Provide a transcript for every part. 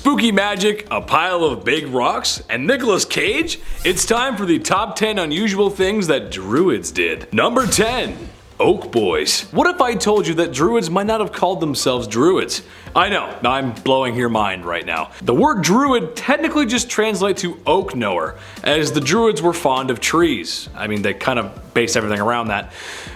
spooky magic, a pile of big rocks, and Nicolas Cage? It's time for the top 10 unusual things that Druids did. Number 10. Oak Boys. What if I told you that Druids might not have called themselves Druids? I know, I'm blowing your mind right now. The word Druid technically just translates to oak knower, as the Druids were fond of trees. I mean, they kind of based everything around that.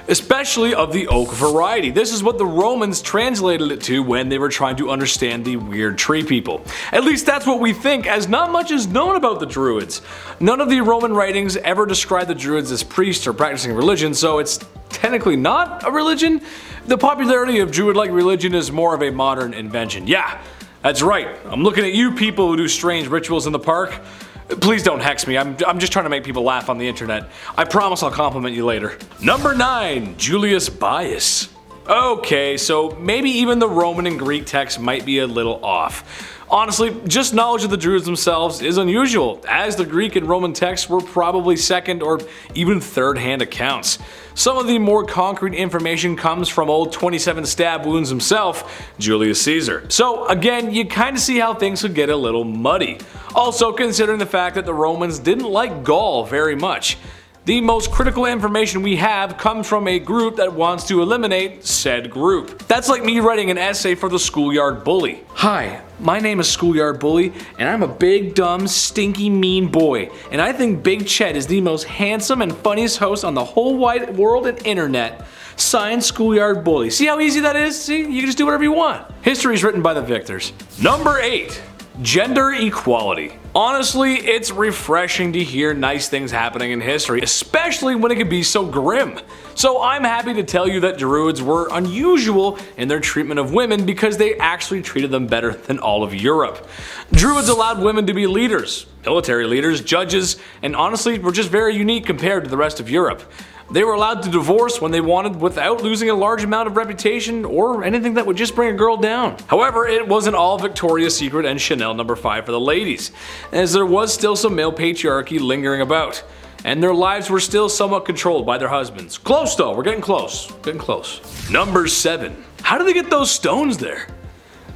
Especially of the oak variety. This is what the Romans translated it to when they were trying to understand the weird tree people. At least that's what we think, as not much is known about the Druids. None of the Roman writings ever describe the Druids as priests or practicing religion, so it's technically not a religion. The popularity of Druid-like religion is more of a modern invention. Yeah, that's right. I'm looking at you people who do strange rituals in the park. Please don't hex me, I'm just trying to make people laugh on the internet. I promise I'll compliment you later. Number 9. Julius Bias. Okay, so maybe even the Roman and Greek texts might be a little off. Honestly, just knowledge of the Druids themselves is unusual, as the Greek and Roman texts were probably second or even third-hand accounts. Some of the more concrete information comes from old 27 stab wounds himself, Julius Caesar. So again, you kinda see how things could get a little muddy. Also considering the fact that the Romans didn't like Gaul very much. The most critical information we have comes from a group that wants to eliminate said group. That's like me writing an essay for the Schoolyard Bully. Hi, my name is Schoolyard Bully, and I'm a big, dumb, stinky, mean boy, and I think Big Chet is the most handsome and funniest host on the whole wide world and internet. Signed, Schoolyard Bully. See how easy that is? See, you can just do whatever you want. History is written by the victors. Number 8. Gender equality. Honestly, it's refreshing to hear nice things happening in history, especially when it can be so grim. So I'm happy to tell you that Druids were unusual in their treatment of women because they actually treated them better than all of Europe. Druids allowed women to be leaders, military leaders, judges, and honestly were just very unique compared to the rest of Europe. They were allowed to divorce when they wanted without losing a large amount of reputation or anything that would just bring a girl down. However, it wasn't all Victoria's Secret and Chanel No. 5 for the ladies, as there was still some male patriarchy lingering about, and their lives were still somewhat controlled by their husbands. Close though, we're getting close, getting close. Number 7. How did they get those stones there?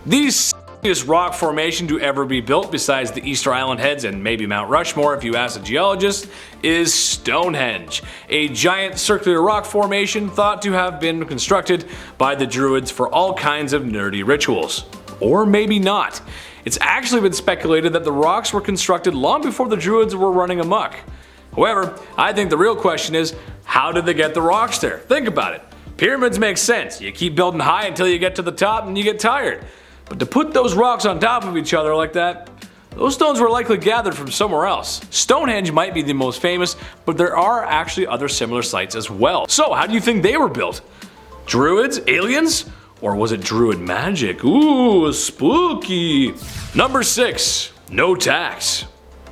These rock formation to ever be built besides the Easter Island Heads and maybe Mount Rushmore if you ask a geologist is Stonehenge, a giant circular rock formation thought to have been constructed by the Druids for all kinds of nerdy rituals. Or maybe not. It's actually been speculated that the rocks were constructed long before the Druids were running amok. However, I think the real question is, how did they get the rocks there? Think about it. Pyramids make sense. You keep building high until you get to the top and you get tired. But to put those rocks on top of each other like that, those stones were likely gathered from somewhere else. Stonehenge might be the most famous, but there are actually other similar sites as well. So how do you think they were built? Druids? Aliens? Or was it Druid magic? Ooh, spooky. Number 6. No tax.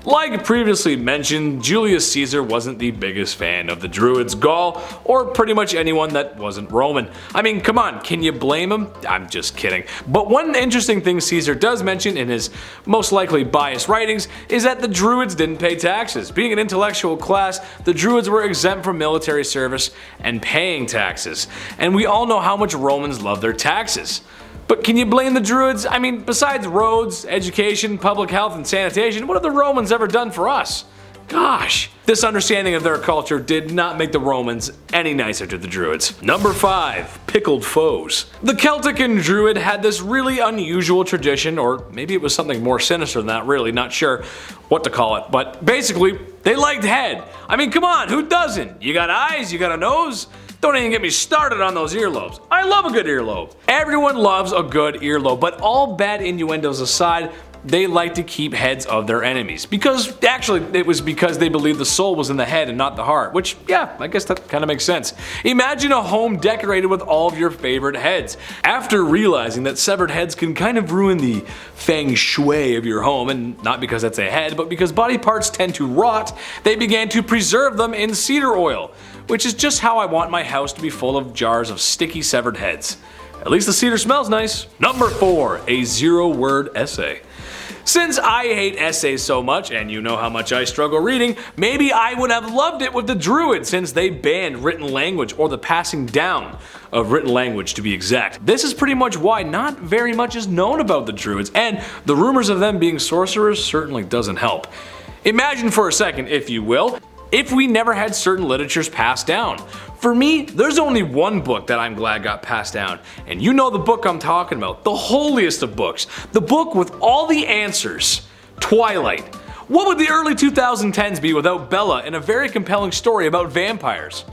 Like previously mentioned, Julius Caesar wasn't the biggest fan of the Druids, Gaul, or pretty much anyone that wasn't Roman. I mean, come on, can you blame him? I'm just kidding. But one interesting thing Caesar does mention in his most likely biased writings is that the Druids didn't pay taxes. Being an intellectual class, the Druids were exempt from military service and paying taxes. And we all know how much Romans love their taxes. But can you blame the Druids? I mean, besides roads, education, public health, and sanitation, what have the Romans ever done for us? Gosh, this understanding of their culture did not make the Romans any nicer to the Druids. Number 5. Pickled foes. The Celtic and Druid had this really unusual tradition, or maybe it was something more sinister than that, really, not sure what to call it, but basically, they liked head. I mean, come on, who doesn't? You got eyes, you got a nose? Don't even get me started on those earlobes. I love a good earlobe. Everyone loves a good earlobe, but all bad innuendos aside, they like to keep heads of their enemies. Because, actually, it was because they believed the soul was in the head and not the heart. Which, yeah, I guess that kind of makes sense. Imagine a home decorated with all of your favorite heads. After realizing that severed heads can kind of ruin the feng shui of your home, and not because that's a head, but because body parts tend to rot, they began to preserve them in cedar oil. Which is just how I want my house to be full of jars of sticky severed heads. At least the cedar smells nice. Number 4. A 0-word essay. Since I hate essays so much, and you know how much I struggle reading, maybe I would have loved it with the Druids since they banned written language, or the passing down of written language to be exact. This is pretty much why not very much is known about the Druids, and the rumors of them being sorcerers certainly doesn't help. Imagine for a second, if you will, if we never had certain literatures passed down. For me, there's only one book that I'm glad got passed down, and you know the book I'm talking about, the holiest of books, the book with all the answers, Twilight. What would the early 2010s be without Bella and a very compelling story about vampires?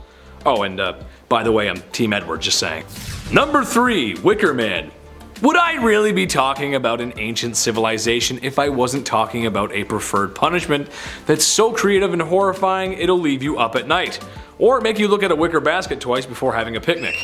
Oh, and by the way, I'm Team Edward, just saying. Number 3, Wicker Man. Would I really be talking about an ancient civilization if I wasn't talking about a preferred punishment that's so creative and horrifying it'll leave you up at night, or make you look at a wicker basket twice before having a picnic?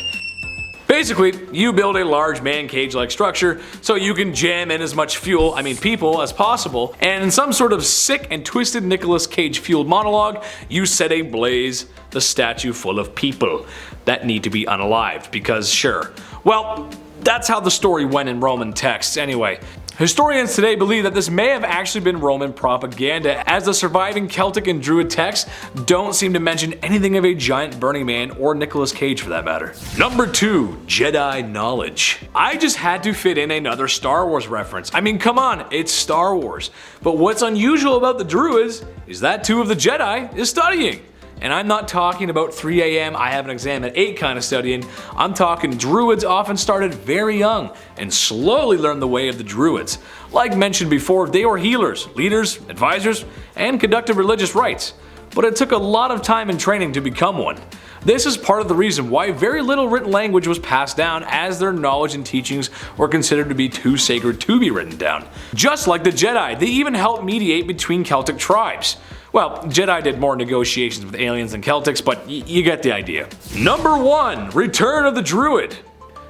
Basically, you build a large man cage-like structure so you can jam in as much people as possible, and in some sort of sick and twisted Nicolas Cage-fueled monologue, you set ablaze the statue full of people that need to be unalived, because sure. Well, that's how the story went in Roman texts anyway. Historians today believe that this may have actually been Roman propaganda, as the surviving Celtic and Druid texts don't seem to mention anything of a giant burning man or Nicolas Cage for that matter. Number 2, Jedi knowledge. I just had to fit in another Star Wars reference. I mean, come on, it's Star Wars. But what's unusual about the Druids is that 2 of the Jedi is studying. And I'm not talking about 3 AM, I have an exam at 8 kind of studying. I'm talking Druids often started very young and slowly learned the way of the Druids. Like mentioned before, they were healers, leaders, advisors, and conducted religious rites. But it took a lot of time and training to become one. This is part of the reason why very little written language was passed down, as their knowledge and teachings were considered to be too sacred to be written down. Just like the Jedi, they even helped mediate between Celtic tribes. Well, Jedi did more negotiations with aliens than Celtics, but you get the idea. Number 1, Return of the Druid.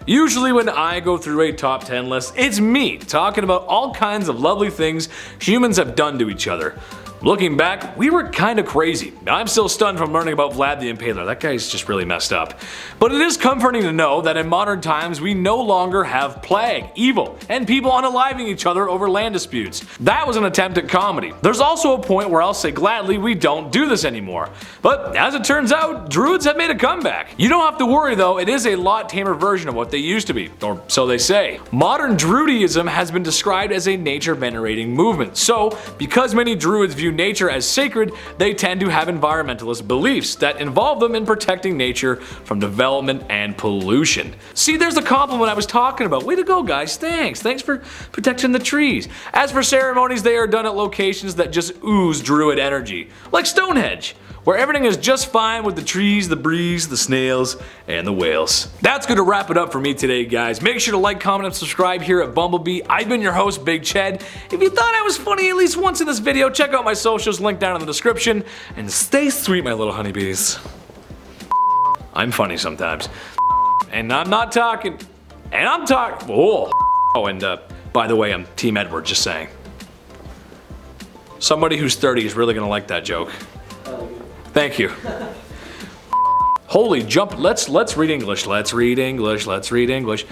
Usually when I go through a top 10 list, it's me talking about all kinds of lovely things humans have done to each other. Looking back, we were kinda crazy. I'm still stunned from learning about Vlad the Impaler. That guy's just really messed up. But it is comforting to know that in modern times we no longer have plague, evil, and people unaliving each other over land disputes. That was an attempt at comedy. There's also a point where I'll say gladly we don't do this anymore. But as it turns out, Druids have made a comeback. You don't have to worry though, it is a lot tamer version of what they used to be, or so they say. Modern Druidism has been described as a nature venerating movement. So, because many Druids view nature as sacred, they tend to have environmentalist beliefs that involve them in protecting nature from development and pollution. See, there's the compliment I was talking about. Way to go, guys. Thanks for protecting the trees. As for ceremonies, they are done at locations that just ooze Druid energy, like Stonehenge, where everything is just fine with the trees, the breeze, the snails, and the whales. That's gonna wrap it up for me today, guys. Make sure to like, comment, and subscribe here at Bumblebee. I've been your host, Big Ched. If you thought I was funny at least once in this video, check out my socials, linked down in the description, and stay sweet, my little honeybees. I'm funny sometimes. And I'm not talking. And I'm talking. Oh, and by the way, I'm Team Edward, just saying. Somebody who's 30 is really gonna like that joke. Thank you. Holy jump, let's read English, let's read English.